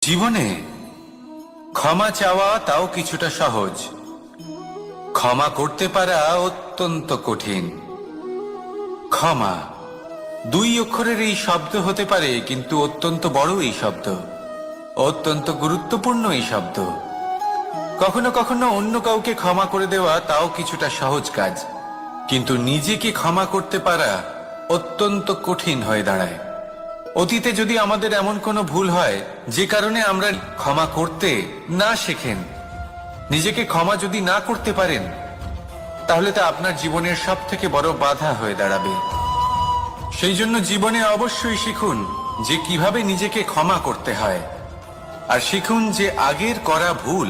জীবনে ক্ষমা চাওয়া তাও কিছুটা সহজ, ক্ষমা করতে পারা অত্যন্ত কঠিন। ক্ষমা দুই অক্ষরের এই শব্দ হতে পারে, কিন্তু অত্যন্ত বড় এই শব্দ, অত্যন্ত গুরুত্বপূর্ণ এই শব্দ। কখনো কখনো অন্য কাউকে ক্ষমা করে দেওয়া তাও কিছুটা সহজ কাজ, কিন্তু নিজেকে ক্ষমা করতে পারা অত্যন্ত কঠিন হয়ে দাঁড়ায়। অতীতে যদি আমাদের এমন কোনো ভুল হয় যে কারণে আমরা ক্ষমা করতে না শেখেন, নিজেকে ক্ষমা যদি না করতে পারেন, তাহলে তা আপনার জীবনের সব থেকে বড় বাধা হয়ে দাঁড়াবে। সেই জন্য জীবনে অবশ্যই শিখুন যে কিভাবে নিজেকে ক্ষমা করতে হয়, আর শিখুন যে আগের করা ভুল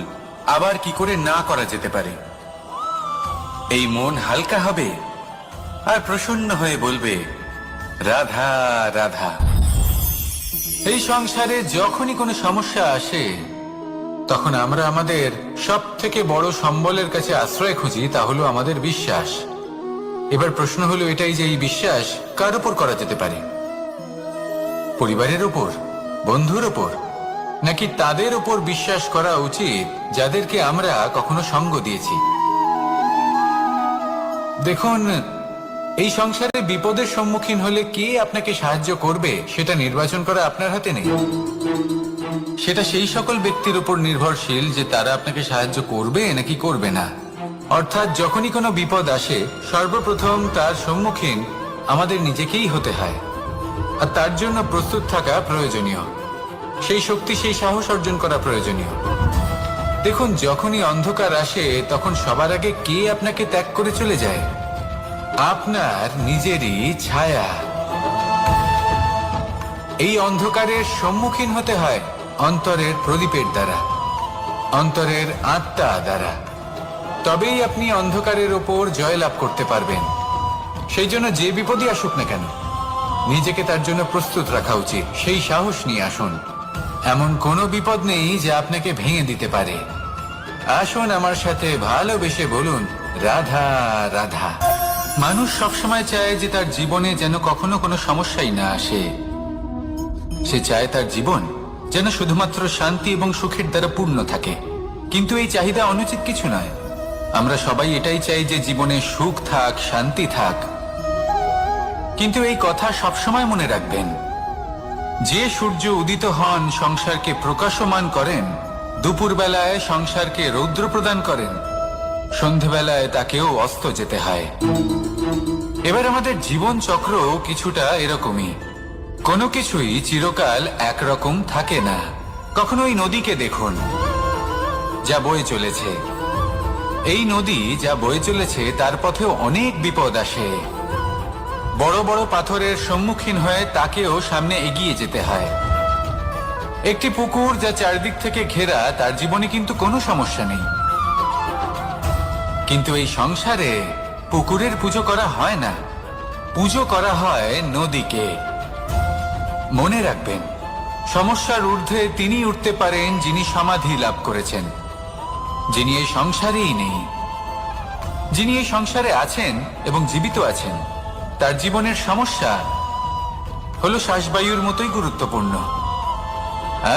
আবার কি করে না করা যেতে পারে। এই মন হালকা হবে আর প্রসন্ন হয়ে বলবে, রাধা রাধা। এই সংসারে যখনই কোনো সমস্যা আসে, তখন আমরা আমাদের সব থেকে বড় সম্বলের কাছে আশ্রয় খুঁজি, তা হলো আমাদের বিশ্বাস। এবার প্রশ্ন হলো এটাই যে এই বিশ্বাস কার উপর করা যেতে পারে? পরিবারের উপর, বন্ধুর উপর, নাকি তাদের উপর বিশ্বাস করা উচিত যাদেরকে আমরা কখনো সঙ্গ দিয়েছি? দেখুন, এই সংসারে বিপদের সম্মুখীন হলে কে আপনাকে সাহায্য করবে সেটা নির্বাচন করা আপনার হাতে নেই। সেটা সেই সকল ব্যক্তির উপর নির্ভরশীল যে তারা আপনাকে সাহায্য করবে নাকি করবে না। অর্থাৎ যখনই কোনো বিপদ আসে, সর্বপ্রথম তার সম্মুখীন আমাদের নিজেকেই হতে হয়, আর তার জন্য প্রস্তুত থাকা প্রয়োজনীয়। সেই শক্তি, সেই সাহস অর্জন করা প্রয়োজনীয়। দেখুন, যখনই অন্ধকার আসে তখন সবার আগে কে আপনাকে ত্যাগ করে চলে যায়? আপনার নিজেরই ছায়া। এই অন্ধকারের সম্মুখীন হতে হয় অন্তরের প্রদীপের দ্বারা, অন্তরের আত্মা দ্বারা। তবেই আপনি অন্ধকারের ওপর জয়লাভ করতে পারবেন। সেই জন্য যে বিপদই আসুক না কেন, নিজেকে তার জন্য প্রস্তুত রাখা উচিত। সেই সাহস নিয়ে আসুন। এমন কোনো বিপদ নেই যা আপনাকে ভেঙে দিতে পারে। আসুন আমার সাথে ভালোবেসে বলুন, রাধা রাধা। মানুষ সবসময় চায় যে তার জীবনে যেন কখনো কোনো সমস্যাই না আসে। সে চায় তার জীবন যেন শুধুমাত্র শান্তি এবং সুখের দ্বারা পূর্ণ থাকে। কিন্তু এই চাহিদা অনুচিত কিছু নয়। আমরা সবাই এটাই চাই যে জীবনে সুখ থাক, শান্তি থাক। কিন্তু এই কথা সবসময় মনে রাখবেন, যে সূর্য উদিত হন সংসারকে প্রকাশমান করেন, দুপুরবেলায় সংসারকে রৌদ্র প্রদান করেন, সন্ধেবেলায় তাকেও অস্ত যেতে হয়। এবার আমাদের জীবন চক্র কিছুটা এরকমই। কোনো কিছুই চিরকাল একরকম থাকে না। কখনো এই নদীকে দেখুন যা বয়ে চলেছে। এই নদী যা বয়ে চলেছে তার পথেও অনেক বিপদ আসে। বড় বড় পাথরের সম্মুখীন হয়ে তাকেও সামনে এগিয়ে যেতে হয়। একটি পুকুর যা চারদিক থেকে ঘেরা, তার জীবনে কিন্তু কোনো সমস্যা নেই। কিন্তু এই সংসারে পুকুরের পুজো করা হয় না, পুজো করা হয় নদীকে। মনে রাখবেন, সমস্যার ঊর্ধ্বে তিনি উঠতে পারেন যিনি সমাধি লাভ করেছেন, যিনি এই সংসারেই নেই। যিনি এই সংসারে আছেন এবং জীবিত আছেন, তার জীবনের সমস্যা হলো শ্বাসবায়ুর মতোই গুরুত্বপূর্ণ।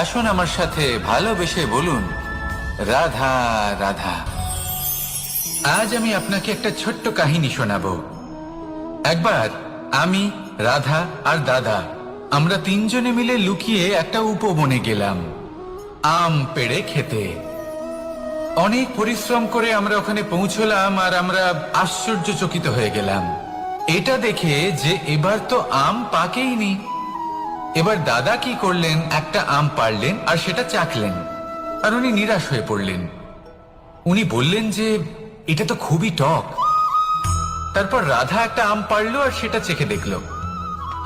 আসুন আমার সাথে ভালোবেসে বলুন, রাধা রাধা। আজ আমি আপনাকে একটা ছোট্ট কাহিনী শোনাবো। একবার আমি, রাধা আর দাদা, আমরা তিনজনে মিলে লুকিয়ে একটা উপবনে গেলাম আম পেড়ে খেতে। অনেক পরিশ্রম করে আমরা ওখানে পৌঁছলাম, আর আমরা আশ্চর্যচকিত হয়ে গেলাম এটা দেখে যে এবার তো আম পাকেইনি। এবার দাদা কি করলেন, একটা আম পাড়লেন আর সেটা চাখলেন, আর উনি নিরাশ হয়ে পড়লেন। উনি বললেন যে এটা তো খুবই টক। তারপর রাধা একটা আম পাড়লো আর সেটা চেখে দেখলো,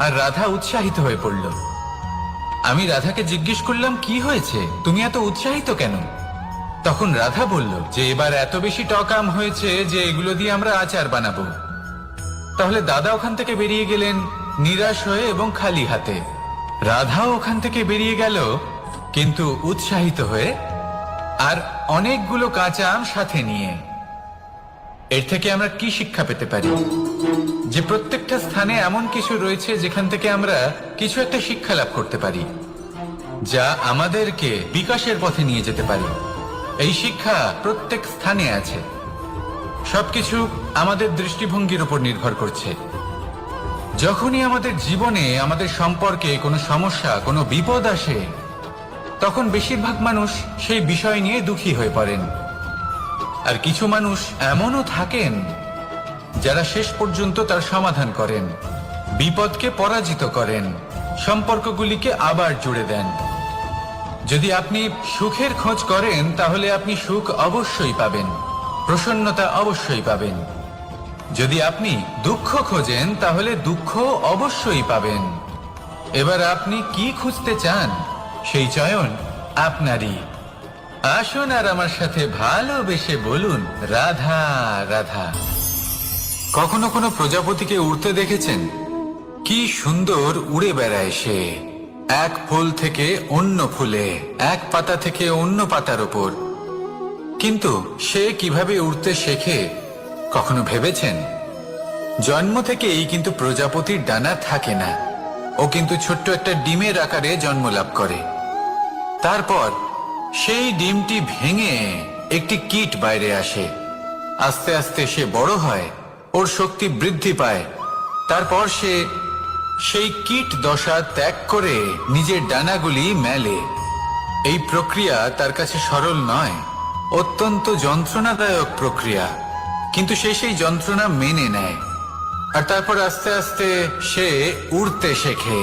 আর রাধা উৎসাহিত হয়ে পড়ল। আমি রাধাকে জিজ্ঞেস করলাম, কি হয়েছে, তুমি এত উৎসাহিত কেন? তখন রাধা বলল যে এবার এত বেশি টক আম হয়েছে যে এগুলো দিয়ে আমরা আচার বানাবো। তাহলে দাদা ওখান থেকে বেরিয়ে গেলেন নিরাশ হয়ে এবং খালি হাতে। রাধাও ওখান থেকে বেরিয়ে গেল কিন্তু উৎসাহিত হয়ে, আর অনেকগুলো কাঁচা আম সাথে নিয়ে। এর থেকে আমরা কি শিক্ষা পেতে পারি? যে প্রত্যেকটা স্থানে এমন কিছু রয়েছে যেখান থেকে আমরা কিছু একটা শিক্ষা লাভ করতে পারি। যা আমাদেরকে বিকাশের পথে নিয়ে যেতে পারে। এই শিক্ষা প্রত্যেক স্থানে আছে। সবকিছু আমাদের দৃষ্টিভঙ্গির উপর নির্ভর করছে। যখনই আমাদের জীবনে আমাদের সম্পর্কে কোনো সমস্যা, কোনো বিপদ আসে, তখন বেশিরভাগ মানুষ সেই বিষয় নিয়ে দুঃখী হয়ে পড়েন। আর কিছু মানুষ এমনও থাকেন যারা শেষ পর্যন্ত তার সমাধান করেন, বিপদকে পরাজিত করেন, সম্পর্কগুলিকে আবার জুড়ে দেন। যদি আপনি সুখের খোঁজ করেন তাহলে আপনি সুখ অবশ্যই পাবেন, প্রসন্নতা অবশ্যই পাবেন। যদি আপনি দুঃখ খোঁজেন তাহলে দুঃখ অবশ্যই পাবেন। এবার আপনি কি খুঁজতে চান সেই চয়ন আপনারই। আসুন আর আমার সাথে ভালোবেসে বলুন, রাধা রাধা। কখনো কোনো প্রজাপতিকে উড়তে দেখেছেন? কি সুন্দর উড়ে বেড়ায় সে, এক ফুল থেকে অন্য ফুলে, এক পাতা থেকে অন্য পাতার উপর। কিন্তু সে কিভাবে উড়তে শেখে কখনো ভেবেছেন? জন্ম থেকেই কিন্তু প্রজাপতির ডানা থাকে না। ও কিন্তু ছোট্ট একটা ডিমের আকারে জন্ম লাভ করে। তারপর সেই ডিমটি ভেঙে একটি কীট বাইরে আসে। আস্তে আস্তে সে বড় হয়, ওর শক্তি বৃদ্ধি পায়। তারপর সে সেই কীট দশা ত্যাগ করে নিজের ডানাগুলি মেলে। এই প্রক্রিয়া তার কাছে সরল নয়, অত্যন্ত যন্ত্রণাদায়ক প্রক্রিয়া, কিন্তু সে সেই যন্ত্রণা মেনে নেয়। আর তারপর আস্তে আস্তে সে উড়তে শেখে।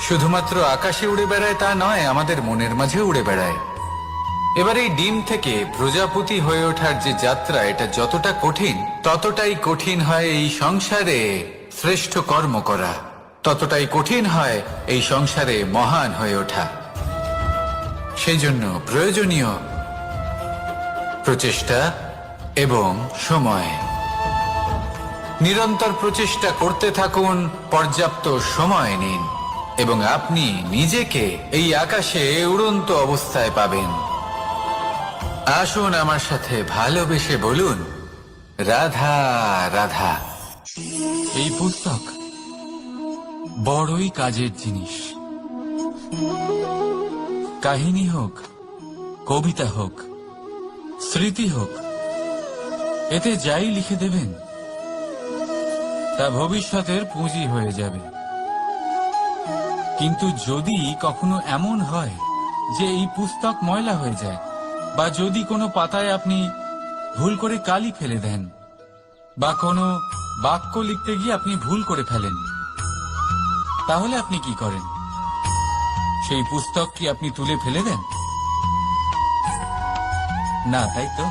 শুধুমাত্র আকাশে উড়ে বেড়ায় তা নয়, আমাদের মনের মাঝে উড়ে বেড়ায়। এবার এই ডিম থেকে প্রজাপতি হয়ে ওঠার যে যাত্রা, এটা যতটা কঠিন, ততটাই কঠিন হয় এই সংসারে শ্রেষ্ঠ কর্ম করা, ততটাই কঠিন হয় এই সংসারে মহান হয়ে ওঠা। সেই জন্য প্রয়োজনীয় প্রচেষ্টা এবং সময়। নিরন্তর প্রচেষ্টা করতে থাকুন, পর্যাপ্ত সময় নিন, এবং আপনি নিজেকে এই আকাশে উড়ন্ত অবস্থায় পাবেন। আসুন আমার সাথে ভালোবেসে বলুন, রাধা রাধা। এই পুস্তক বড়ই কাজের জিনিস। কাহিনী হোক, কবিতা হোক, স্মৃতি হোক, এতে যাই লিখে দেবেন তা ভবিষ্যতের পুঁজি হয়ে যাবে। কিন্তু যদি কখনো এমন হয় যে এই পুস্তক ময়লা হয়ে যায়, বা যদি কোনো পাতায় আপনি ভুল করে কালি ফেলে দেন, বা কোনো বাক্য লিখতে গিয়ে আপনি ভুল করে ফেলেন, তাহলে আপনি কি করেন? সেই পুস্তক কি আপনি তুলে ফেলে দেন? না, তাই তো?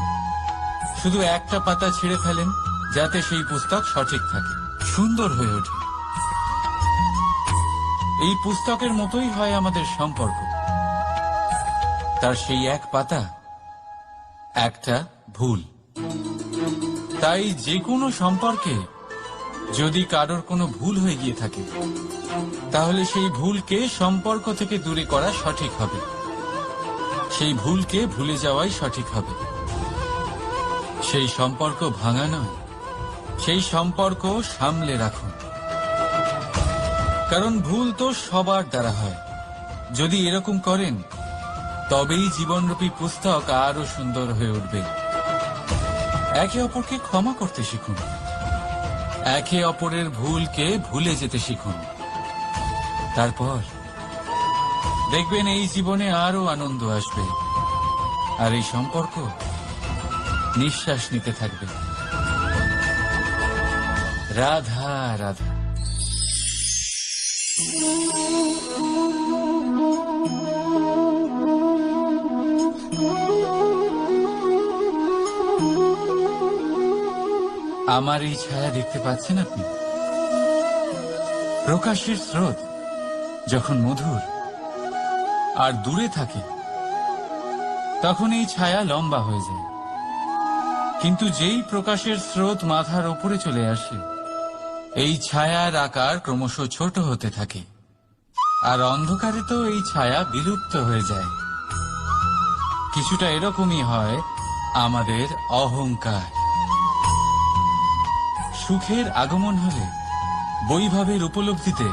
শুধু একটা পাতা ছিঁড়ে ফেলেন যাতে সেই পুস্তক সঠিক থাকে, সুন্দর হয়ে ওঠে। এই পুস্তকের মতোই হয় আমাদের সম্পর্ক। তার সেই এক পাতা, একটা ভুল। তাই যে কোনো সম্পর্কে যদি কারোর কোনো ভুল হয়ে গিয়ে থাকে, তাহলে সেই ভুলকে সম্পর্ক থেকে দূরে করা সঠিক হবে। সেই ভুলকে ভুলে যাওয়াই সঠিক হবে। সেই সম্পর্ক ভাঙা নয়, সেই সম্পর্ক সামলে রাখুন। কারণ ভুল তো সবার দ্বারা হয়। যদি এরকম করেন, তবেই জীবনরূপী পুস্তক আরো সুন্দর হয়ে উঠবে। একে অপরকে ক্ষমা করতে শিখুন, একে অপরের ভুলকে ভুলে যেতে শিখুন। তারপর দেখবেন এই জীবনে আরো আনন্দ আসবে, আর এই সম্পর্ক নিঃশ্বাস নিতে থাকবে। রাধা রাধা। আমার এই ছায়া দেখতে পাচ্ছেন আপনি? প্রকাশের স্রোত যখন মধুর আর দূরে থাকে, তখন এই ছায়া লম্বা হয়ে যায়। কিন্তু যেই প্রকাশের স্রোত মাথার উপরে চলে আসে, এই ছায়ার আকার ক্রমশ ছোট হতে থাকে, আর অন্ধকারে তো এই ছায়া বিলুপ্ত হয়ে যায়। কিছুটা এরকমই হয় আমাদের অহংকার। সুখের আগমন হলে, বৈভবের উপলব্ধিতে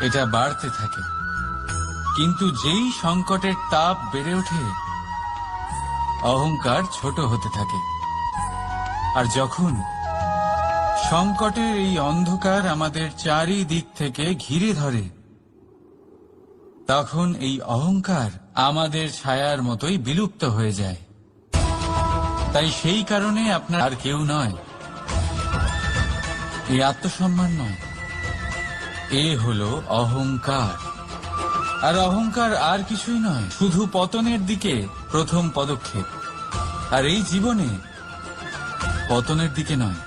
এটা বাড়তে থাকে, কিন্তু যেই সংকটের তাপ বেড়ে ওঠে, অহংকার ছোট হতে থাকে। আর যখন সংকটের এই অন্ধকার আমাদের চারিদিক থেকে ঘিরে ধরে, তখন এই অহংকার আমাদের ছায়ার মতোই বিলুপ্ত হয়ে যায়। তাই সেই কারণে আপনার আর কেউ নয়, এই আত্মসম্মান নয়, এ হলো অহংকার। আর অহংকার আর কিছুই নয়, শুধু পতনের দিকে প্রথম পদক্ষেপ। আর এই জীবনে পতনের দিকে নয়,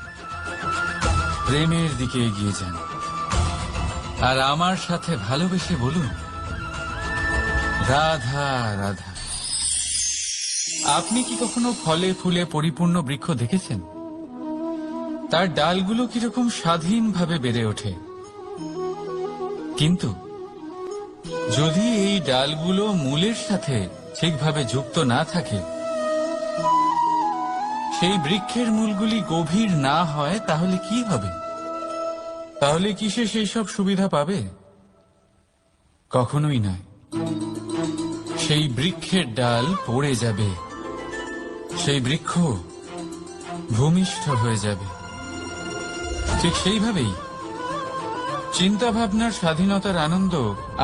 প্রেমের দিকে এগিয়ে যান। আর আমার সাথে ভালোবেসে বলুন, রাধা রাধা। আপনি কি কখনো ফলে ফুলে পরিপূর্ণ বৃক্ষ দেখেছেন? তার ডালগুলো কিরকম স্বাধীনভাবে বেড়ে ওঠে, কিন্তু যদি এই ডালগুলো মূলের সাথে ঠিকভাবে যুক্ত না থাকে, সেই বৃক্ষের মূলগুলি গভীর না হয়, তাহলে কি হবে? তাহলে কি সে সেই সব সুবিধা পাবে? কখনোই নয়। সেই বৃক্ষের ডাল পড়ে যাবে, সেই বৃক্ষ ভূমিষ্ঠ হয়ে যাবে। ঠিক সেইভাবেই চিন্তা ভাবনার স্বাধীনতার আনন্দ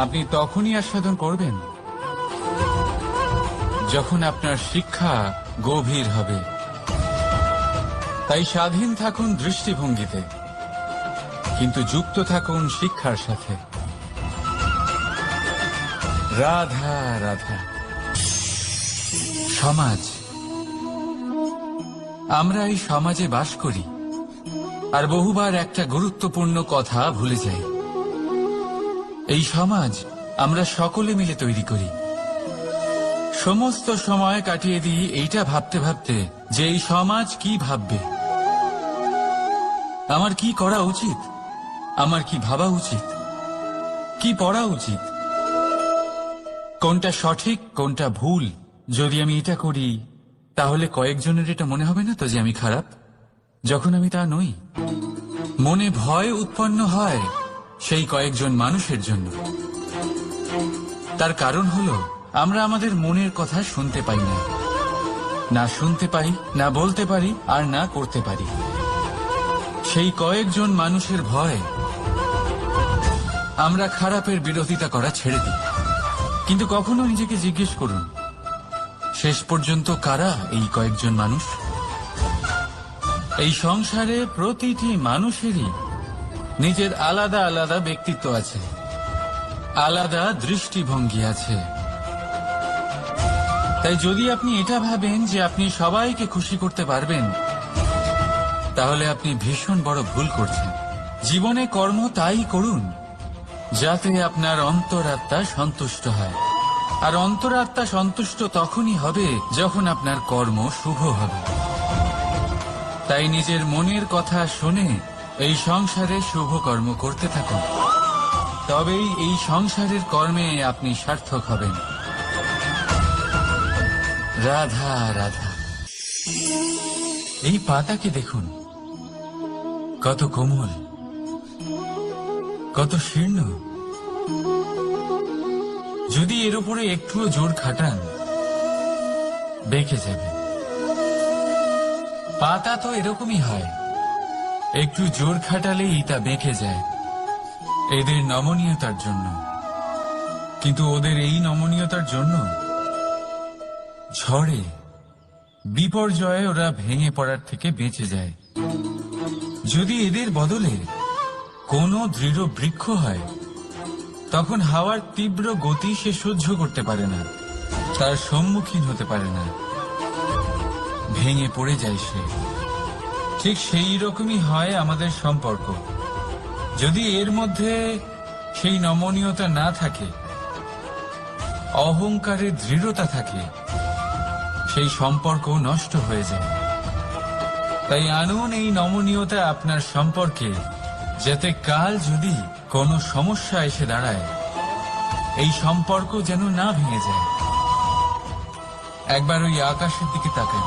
আপনি তখনই আস্বাদন করবেন যখন আপনার শিক্ষা গভীর হবে। তাই স্বাধীন থাকুন দৃষ্টিভঙ্গিতে, কিন্তু যুক্ত থাকুন শিক্ষার সাথে। রাধা রাধা। সমাজ, আমরা এই সমাজে বাস করি, আর বহুবার একটা গুরুত্বপূর্ণ কথা ভুলে যাই। এই সমাজ আমরা সকলে মিলে তৈরি করি। সমস্ত সময় কাটিয়ে দিই এইটা ভাবতে ভাবতে যে এই সমাজ কি ভাববে, আমার কি করা উচিত, আমার কি ভাবা উচিত, কি পড়া উচিত, কোনটা সঠিক কোনটা ভুল। যদি আমি এটা করি তাহলে কয়েকজনের এটা মনে হবে না তো যে আমি খারাপ, যখন আমি তা নই। মনে ভয় উৎপন্ন হয় সেই কয়েকজন মানুষের জন্য। তার কারণ হলো আমরা আমাদের মনের কথা শুনতে পাই না, না শুনতে পাই, না বলতে পারি, আর না করতে পারি। সেই কয়েকজন মানুষের ভয় আমরা খারাপের বিরোধিতা করা ছেড়ে দিই। কিন্তু কখনো নিজেকে জিজ্ঞেস করুন, শেষ পর্যন্ত কারা এই কয়েকজন মানুষ? এই সংসারে প্রতিটি মানুষেরই নিজের আলাদা আলাদা ব্যক্তিত্ব আছে, আলাদা দৃষ্টিভঙ্গি আছে। তাই যদি আপনি এটা ভাবেন যে আপনি সবাইকে খুশি করতে পারবেন, তাহলে আপনি ভীষণ বড় ভুল করছেন। জীবনে কর্ম তাই করুন যাতে আপনার অন্তরাত্মা সন্তুষ্ট হয়। আর অন্তরাত্মা সন্তুষ্ট তখনই হবে যখন আপনার কর্ম শুভ হবে। তাই নিজের মনের কথা শুনে এই সংসারে শুভ কর্ম করতে থাকুন, তবেই এই সংসারের কর্মে আপনি সার্থক হবেন। রাধা রাধা। এই পাতাকে দেখুন, কত কোমল, কত শীর্ণ। যদি এর উপরে একটুও জোর খাটান, বেঁকে যাবে। পাতা তো এরকমই হয়, একটু জোর খাটালেই তা বেঁকে যায় এদের নমনীয়তার জন্য। কিন্তু ওদের এই নমনীয়তার জন্য ঝড়ে বিপর্যয়ে ওরা ভেঙে পড়ার থেকে বেঁচে যায়। যদি এদের বদলে কোনো দৃঢ় বৃক্ষ হয়, তখন হাওয়ার তীব্র গতি সে সহ্য করতে পারে না, তার সম্মুখীন হতে পারে না, ভেঙে পড়ে যায় সে। ঠিক সেই রকমই হয় আমাদের সম্পর্ক। যদি এর মধ্যে সেই নমনীয়তা না থাকে, অহংকারের দৃঢ়তা থাকে, সেই সম্পর্ক নষ্ট হয়ে যায়। তাই আনুন এই নমনীয়তা আপনার সম্পর্কে, যাতে কাল যদি কোনো সমস্যা এসে দাঁড়ায়, এই সম্পর্ক যেন না ভেঙে যায়। একবার ওই আকাশের দিকে তাকান,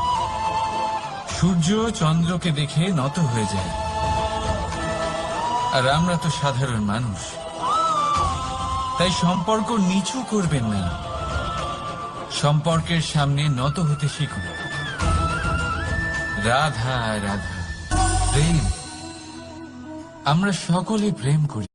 সূর্য চন্দ্রকে দেখে নত হয়ে যায়। আর আমরা তো সাধারণ মানুষ, তাই সম্পর্ক নিচু করবেন না, সম্পর্কের সামনে নত হতে শিখুন। রাধা রাধা, প্রেম, আমরা সকলে প্রেম করি।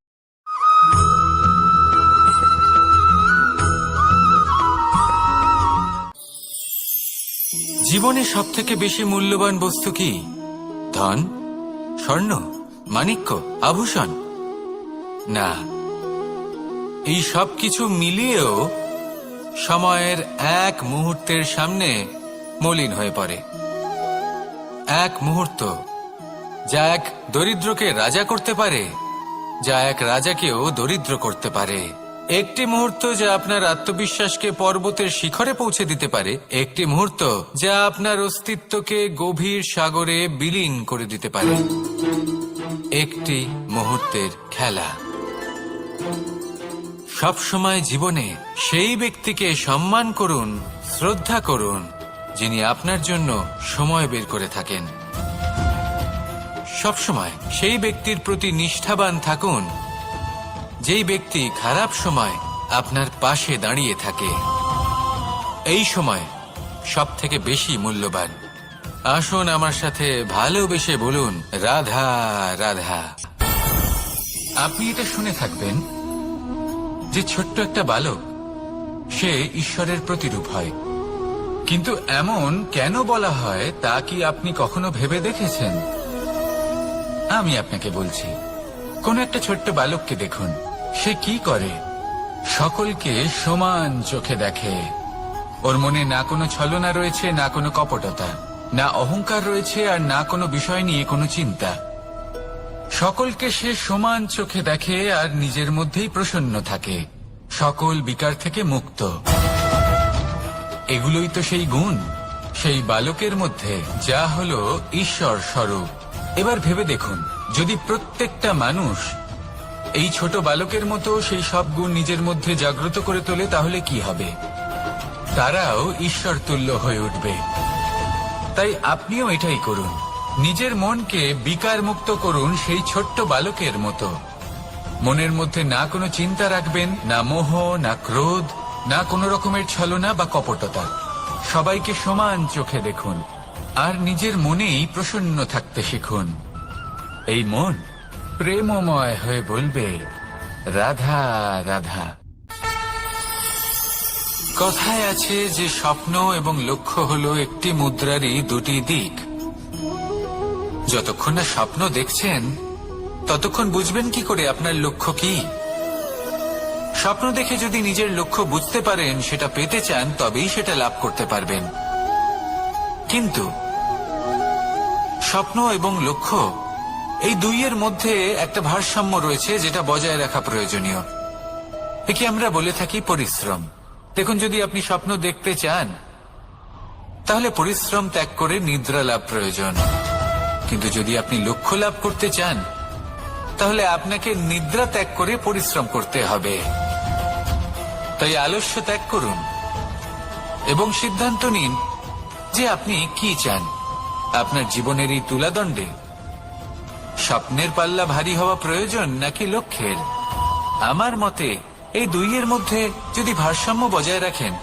জীবনে সব থেকে বেশি মূল্যবান বস্তু কি? ধন, স্বর্ণ, মাণিক্য, আভূষণ? না, এই সব কিছু মিলিয়েও সময়ের এক মুহূর্তের সামনে মলিন হয়ে পড়ে। এক মুহূর্ত যা এক দরিদ্রকে রাজা করতে পারে, যা এক রাজাকেও দরিদ্র করতে পারে। একটি মুহূর্ত যা আপনার আত্মবিশ্বাসকে পর্বতের শিখরে পৌঁছে দিতে পারে, একটি মুহূর্ত যা আপনার অস্তিত্বকে গভীর সাগরে বিলীন করে দিতে পারে। একটি মুহূর্তের খেলা। সবসময় জীবনে সেই ব্যক্তিকে সম্মান করুন, শ্রদ্ধা করুন, যিনি আপনার জন্য সময় বের করে থাকেন। সবসময় সেই ব্যক্তির প্রতি নিষ্ঠাবান থাকুন, যেই ব্যক্তি খারাপ সময় আপনার পাশে দাঁড়িয়ে থাকে। এই সময় সব থেকে বেশি মূল্যবান। আসুন আমার সাথে ভালোবেসে বলুন, রাধা রাধা। আপনি এটা শুনে থাকবেন যে ছোট্ট একটা বালক, সে ঈশ্বরের প্রতিরূপ হয়। কিন্তু এমন কেন বলা হয় তা কি আপনি কখনো ভেবে দেখেছেন? আমি আপনাকে বলছি। কোন একটা ছোট্ট বালককে দেখুন, সে কি করে? সকলকে সমান চোখে দেখে। ওর মনে না কোনো ছলনা রয়েছে, না কোনো কপটতা, না অহংকার রয়েছে, আর না কোনো বিষয় নিয়ে কোনো চিন্তা। সকলকে সে সমান চোখে দেখে আর নিজের মধ্যেই প্রসন্ন থাকে, সকল বিকার থেকে মুক্ত। এগুলোই তো সেই গুণ, সেই বালকের মধ্যে, যা হলো ঈশ্বর স্বরূপ। এবার ভেবে দেখুন, যদি প্রত্যেকটা মানুষ এই ছোট বালকের মতো সেই সব গুণ নিজের মধ্যে জাগ্রত করে তোলে, তাহলে কি হবে? তারাও ঈশ্বর তুল্য হয়ে উঠবে। তাই আপনিও এটাই করুন, নিজের মনকে বিকার মুক্ত করুন সেই ছোট্ট বালকের মতো। মনের মধ্যে না কোনো চিন্তা রাখবেন, না মোহ, না ক্রোধ, না কোনো রকমের ছলনা বা কপটতা। সবাইকে সমান চোখে দেখুন আর নিজের মনেই প্রসন্ন থাকতে শিখুন। এই মন প্রেমময় হয়ে বলবে, রাধা রাধা। কথায় আছে যে স্বপ্ন এবং লক্ষ্য হলো একটি মুদ্রারই দুটি দিক। যতক্ষণ না স্বপ্ন দেখছেন ততক্ষণ বুঝবেন কি করে আপনার লক্ষ্য কি? স্বপ্ন দেখে যদি নিজের লক্ষ্য বুঝতে পারেন, সেটা পেতে চান, তবেই সেটা লাভ করতে পারবেন। কিন্তু স্বপ্ন এবং লক্ষ্য, এই দুইয়ের মধ্যে একটা ভারসাম্য রয়েছে যেটা বজায় রাখা প্রয়োজনীয়। একে আমরা বলে থাকি পরিশ্রম। দেখুন, যদি আপনি স্বপ্ন দেখতে চান তাহলে পরিশ্রম ত্যাগ করে নিদ্রা লাভ প্রয়োজন। কিন্তু যদি আপনি লক্ষ্য লাভ করতে চান তাহলে আপনাকে নিদ্রা ত্যাগ করে পরিশ্রম করতে হবে। তাই আলস্য ত্যাগ করুন এবং সিদ্ধান্ত নিন যে আপনি কি চান। আপনার জীবনের এই তুলাদণ্ডে স্বপ্নের পাল্লা ভারী হওয়া প্রয়োজন নাকি লক্ষ্যের? আমার মতে এই দুইয়ের মধ্যে যদি ভারসাম্য বজায় রাখেন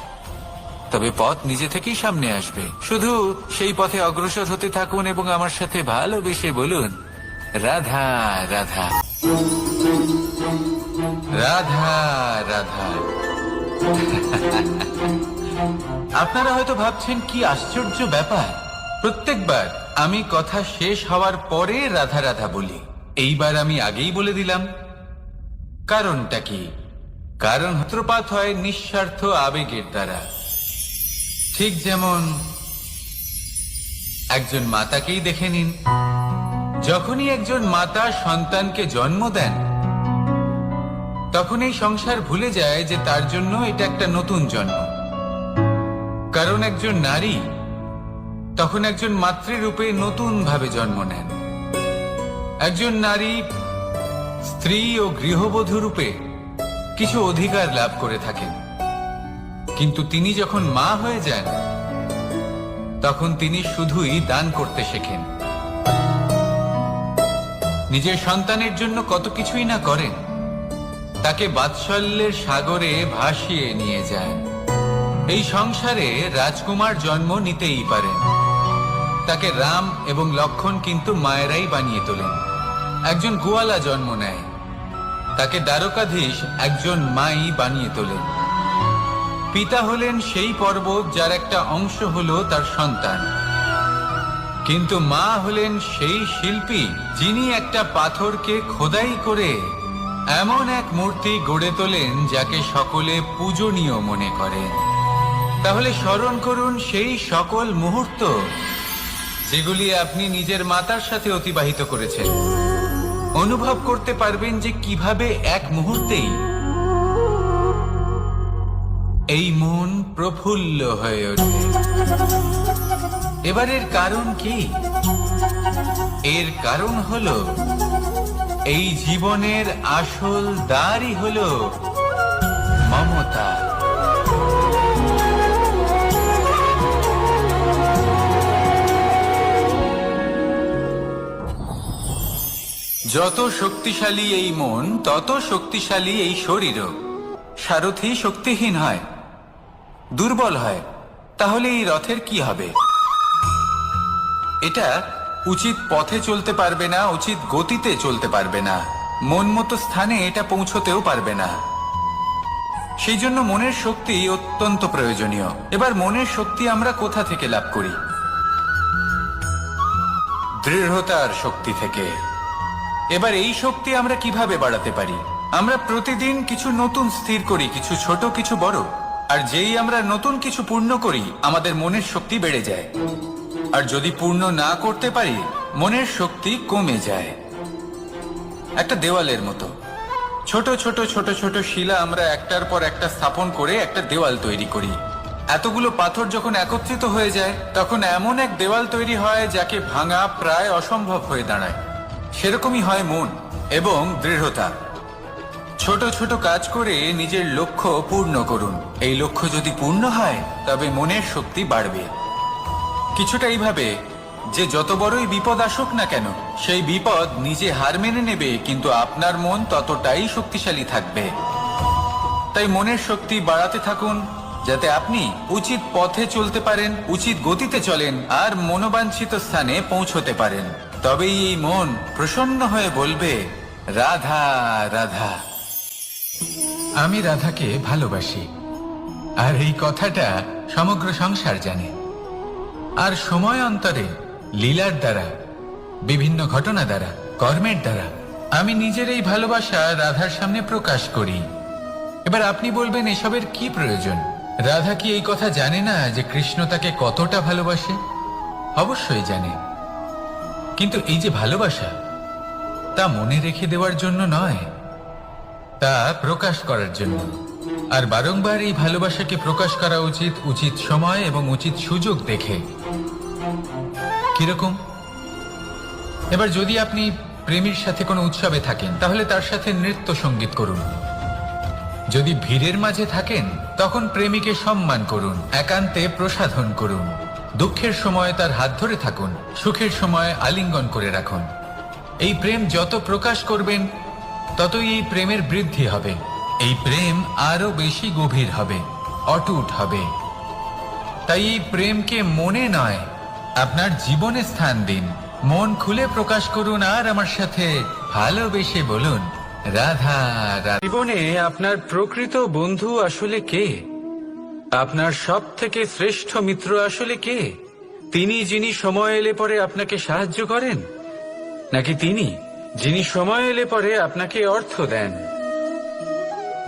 তবে পথ নিজে থেকেই সামনে আসবে। শুধু সেই পথে অগ্রসর হতে থাকুন এবং আমার সাথে ভালোবেসে বলুন, রাধা রাধা, রাধা রাধা। আপনারা হয়তো ভাবছেন কি আশ্চর্য ব্যাপার, প্রত্যেকবার আমি কথা শেষ হওয়ার পরে রাধা রাধা বলি। এইবার আমি আগেই বলে দিলাম। কারণটা কি? কারণ সূত্রপাত হয় নিঃস্বার্থ আবেগের দ্বারা। ঠিক যেমন একজন মাতাকেই দেখে নিন। যখনই একজন মাতা সন্তানকে জন্ম দেন তখন এই সংসার ভুলে যায় যে তার জন্য এটা একটা নতুন জন্ম। কারণ একজন নারী তখন একজন মাতৃরূপে নতুন ভাবে জন্ম নেন। একজন নারী স্ত্রী ও গৃহবধূ রূপে কিছু অধিকার লাভ করে থাকেন, কিন্তু তিনি যখন মা হয়ে যান তখন তিনি শুধুই দান করতে শেখেন। নিজের সন্তানের জন্য কত কিছুই না করেন, তাকে বাৎসল্যের সাগরে ভাসিয়ে নিয়ে যায়। এই সংসারে রাজকুমার জন্ম নিতেই পারেন। তাকে রাম এবং লক্ষণ কিন্তু মায়েরাই বানিয়ে তোলেন। একজন গোয়ালা জন্ম নেয়, তাকে দ্বারকাধীশ একজন মাই বানিয়ে তোলেন। পিতা হলেন সেই পর্বত যার একটা অংশ হলো তার সন্তান, কিন্তু মা হলেন সেই শিল্পী যিনি একটা পাথরকে খোদাই করে এমন এক মূর্তি গড়ে তোলেন যাকে সকলে পূজনীয় মনে করেন। তাহলে স্মরণ করুন সেই সকল মুহূর্ত যেগুলি আপনি নিজের মাতার সাথে অতিবাহিত করেছেন। অনুভব করতে পারবেন যে কিভাবে এক মুহূর্তেই এই মন প্রফুল্ল হয়ে ওঠে। এবার এর কারণ কি? এর কারণ হলো এই জীবনের আসল দ্বারই হলো মমতা। যত শক্তিশালী এই মন, তত শক্তিশালী এই শরীরও। সারথি শক্তিহীন হয়, দুর্বল হয়, তাহলে এই রথের কি হবে? এটা উচিত পথে চলতে পারবে না, উচিত গতিতে চলতে পারবে না, মন মতো স্থানে এটা পৌঁছতেও পারবে না। সেই জন্য মনের শক্তি অত্যন্ত প্রয়োজনীয়। এবার মনের শক্তি আমরা কোথা থেকে লাভ করি? দৃঢ়তার শক্তি থেকে। এবার এই শক্তি আমরা কিভাবে বাড়াতে পারি? আমরা প্রতিদিন কিছু নতুন স্থির করি, কিছু ছোট কিছু বড়। আর যেই আমরা নতুন কিছু পূর্ণ করি, আমাদের মনের শক্তি বেড়ে যায়। আর যদি পূর্ণ না করতে পারি, মনের শক্তি কমে যায়। একটা দেওয়ালের মতো ছোট ছোট ছোট ছোট শিলা আমরা একটার পর একটা স্থাপন করে একটা দেওয়াল তৈরি করি। এতগুলো পাথর যখন একত্রিত হয়ে যায়, তখন এমন এক দেওয়াল তৈরি হয় যাকে ভাঙা প্রায় অসম্ভব হয়ে দাঁড়ায়। সেরকমই হয় মন এবং দৃঢ়তা। ছোট ছোট কাজ করে নিজের লক্ষ্য পূর্ণ করুন। এই লক্ষ্য যদি পূর্ণ হয়, তবে মনের শক্তি বাড়বে। কিছুটা এইভাবে যে যত বড়ই বিপদ আসুক না কেন, সেই বিপদ নিজে হার মেনে নেবে, কিন্তু আপনার মন ততটাই শক্তিশালী থাকবে। তাই মনের শক্তি বাড়াতে থাকুন, যাতে আপনি উচিত পথে চলতে পারেন, উচিত গতিতে চলেন আর মনোবাঞ্ছিত স্থানে পৌঁছতে পারেন। তবেই এই মন প্রসন্ন হয়ে বলবে, রাধা রাধা। আমি রাধাকে ভালোবাসি, আর এই কথাটা সমগ্র সংসার জানে। আর সময় অন্তরে লীলার দ্বারা, বিভিন্ন ঘটনা দ্বারা, কর্মের দ্বারা আমি নিজের এই ভালোবাসা রাধার সামনে প্রকাশ করি। এবার আপনি বলবেন, এসবের কি প্রয়োজন? রাধা কি এই কথা জানে না যে কৃষ্ণ তাকে কতটা ভালোবাসে? অবশ্যই জানে, কিন্তু এই যে ভালোবাসা, তা মনে রেখে দেওয়ার জন্য নয়, তা প্রকাশ করার জন্য। আর বারংবার এই ভালোবাসাকে প্রকাশ করা উচিত, উচিত সময় এবং উচিত সুযোগ দেখে। কিরকম? এবার যদি আপনি প্রেমীর সাথে কোনো উৎসবে থাকেন, তাহলে তার সাথে নৃত্য সঙ্গীত করুন। যদি ভিড়ের মাঝে থাকেন, তখন প্রেমীকে সম্মান করুন, একান্তে প্রসাধন করুন। দুঃখের সময় তার হাত ধরে থাকুন, সুখের সময় আলিঙ্গন করে রাখুন। এই প্রেম যত প্রকাশ করবেন, ততই এই প্রেমের বৃদ্ধি হবে। এই প্রেম আরো বেশি গভীর হবে, অটুট হবে। তাই এই প্রেমকে মনে নয়, আপনার জীবনে স্থান দিন। মন খুলে প্রকাশ করুন আর আমার সাথে ভালোবেসে বলুন, রাধা রাধা। জীবনে আপনার প্রকৃত বন্ধু আসলে কে? আপনার সব থেকে শ্রেষ্ঠ মিত্র আসলে কে? তিনি যিনি সময় এলে পরে আপনাকে সাহায্য করেন, নাকি তিনি যিনি সময় এলে পরে আপনাকে অর্থ দেন?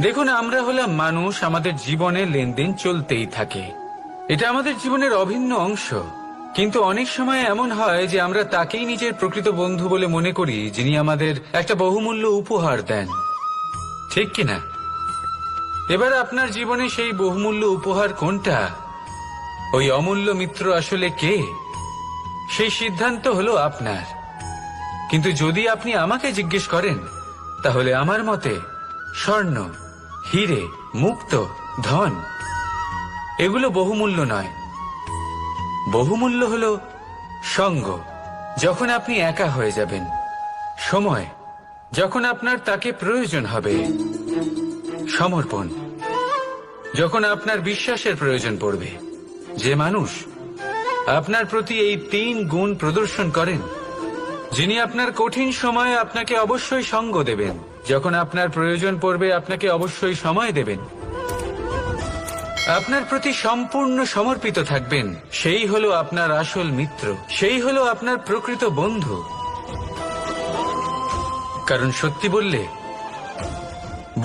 দেখুন, আমরা হলাম মানুষ, আমাদের জীবনে লেনদেন চলতেই থাকে। এটা আমাদের জীবনের অভিন্ন অংশ। কিন্তু অনেক সময় এমন হয় যে আমরা তাকেই নিজের প্রকৃত বন্ধু বলে মনে করি, যিনি আমাদের একটা বহুমূল্য উপহার দেন, ঠিক কিনা? এবার আপনার জীবনে সেই বহুমূল্য উপহার কোনটা, ওই অমূল্য মিত্র আসলে কে, সেই সিদ্ধান্ত হলো আপনার। কিন্তু যদি আপনি আমাকে জিজ্ঞেস করেন, তাহলে আমার মতে স্বর্ণ, হিরে, মুক্ত, ধন এগুলো বহুমূল্য নয়। বহুমূল্য হলো সঙ্গ, যখন আপনি একা হয়ে যাবেন, সময়, যখন আপনার তাকে প্রয়োজন হবে, সমর্পণ। যখন আপনার বিশ্বাসের প্রয়োজন পড়বে, যে মানুষ আপনার প্রতি এই 3 গুণ প্রদর্শন করেন, যিনি আপনার কঠিন সময়ে আপনাকে অবশ্যই সঙ্গ দেবেন, যখন আপনার প্রয়োজন পড়বে আপনাকে অবশ্যই সময় দেবেন, আপনার প্রতি সম্পূর্ণ সমর্পিত থাকবেন, সেই হলো আপনার আসল মিত্র, সেই হলো আপনার প্রকৃত বন্ধু। কারণ সত্যি বললে,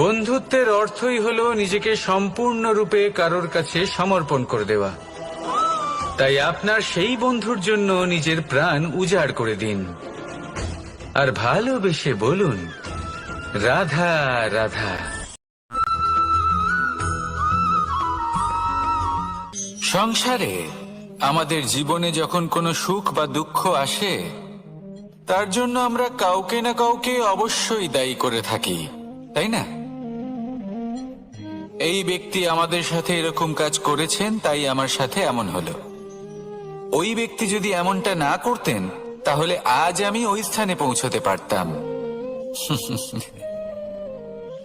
বন্ধুত্বের অর্থই হলো নিজেকে সম্পূর্ণরূপে কারোর কাছে সমর্পণ করে দেওয়া। তাই আপনার সেই বন্ধুর জন্য নিজের প্রাণ উজাড় করে দিন, আর ভালোবেসে বলুন, রাধা রাধা। সংসারে আমাদের জীবনে যখন কোনো সুখ বা দুঃখ আসে, তার জন্য আমরা কাউকে না কাউকে অবশ্যই দায়ী করে থাকি, তাই না? এই ব্যক্তি আমাদের সাথে এরকম কাজ করেছেন, তাই আমার সাথে এমন হলো। ওই ব্যক্তি যদি এমনটা না করতেন, তাহলে আজ আমি ওই স্থানে পৌঁছতে পারতাম।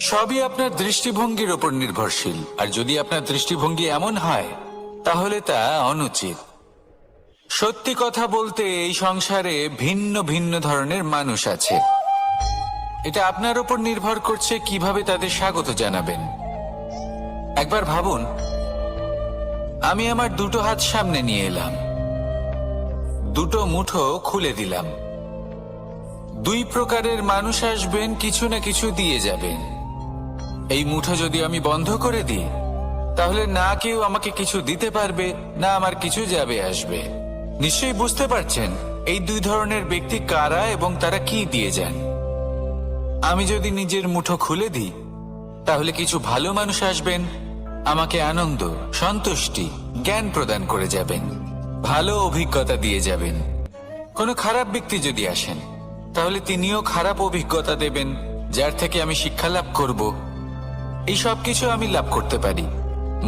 সবই আপনার দৃষ্টিভঙ্গির উপর নির্ভরশীল, আর যদি আপনার দৃষ্টিভঙ্গি এমন হয়, তাহলে তা অনুচিত। সত্যি কথা বলতে, এই সংসারে ভিন্ন ভিন্ন ধরনের মানুষ আছে। এটা আপনার উপর নির্ভর করছে কিভাবে তাদের স্বাগত জানাবেন। একবার ভাবুন, আমি আমার 2টো হাত সামনে নিয়ে এলাম, 2টো মুঠো খুলে দিলাম। 2 প্রকারের মানুষ আসবেন, কিছু না কিছু দিয়ে যাবেন। এই মুঠো যদি আমি বন্ধ করে দিই, তাহলে না কেউ আমাকে কিছু দিতে পারবে, না আমার কিছু যাবে আসবে। নিশ্চয়ই বুঝতে পারছেন এই 2 ধরনের ব্যক্তি কারা এবং তারা কি দিয়ে যান। আমি যদি নিজের মুঠো খুলে দিই, তাহলে কিছু ভালো মানুষ আসবেন, আমাকে আনন্দ, সন্তুষ্টি, জ্ঞান প্রদান করে যাবেন, ভালো অভিজ্ঞতা দিয়ে যাবেন। কোনো খারাপ ব্যক্তি যদি আসেন, তাহলে তিনিও খারাপ অভিজ্ঞতা দেবেন, যার থেকে আমি শিক্ষা লাভ করব। এই সব কিছু আমি লাভ করতে পারি।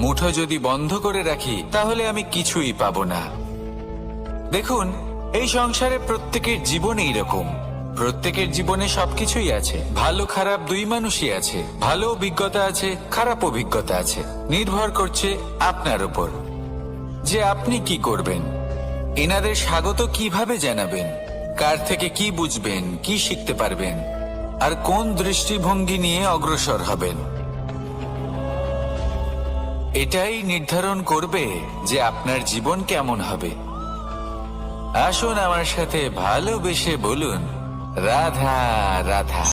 মুঠো যদি বন্ধ করে রাখি, তাহলে আমি কিছুই পাবো না। দেখুন, এই সংসারে প্রত্যেকের জীবনে এরকম, প্রত্যেকের জীবনে সবকিছুই আছে, ভালো খারাপ 2 মানুষই আছে, ভালো অভিজ্ঞতা আছে, খারাপ অভিজ্ঞতা আছে। নির্ভর করছে আপনার উপর যে আপনি কি করবেন, এনাদের স্বাগত কিভাবে জানাবেন, কার থেকে কি বুঝবেন, কি শিখতে পারবেন, আর কোন দৃষ্টিভঙ্গি নিয়ে অগ্রসর হবেন। এটাই নির্ধারণ করবে যে আপনার জীবন কেমন হবে। আসুন আমার সাথে ভালোবেসে বলুন, রাধা রাধা।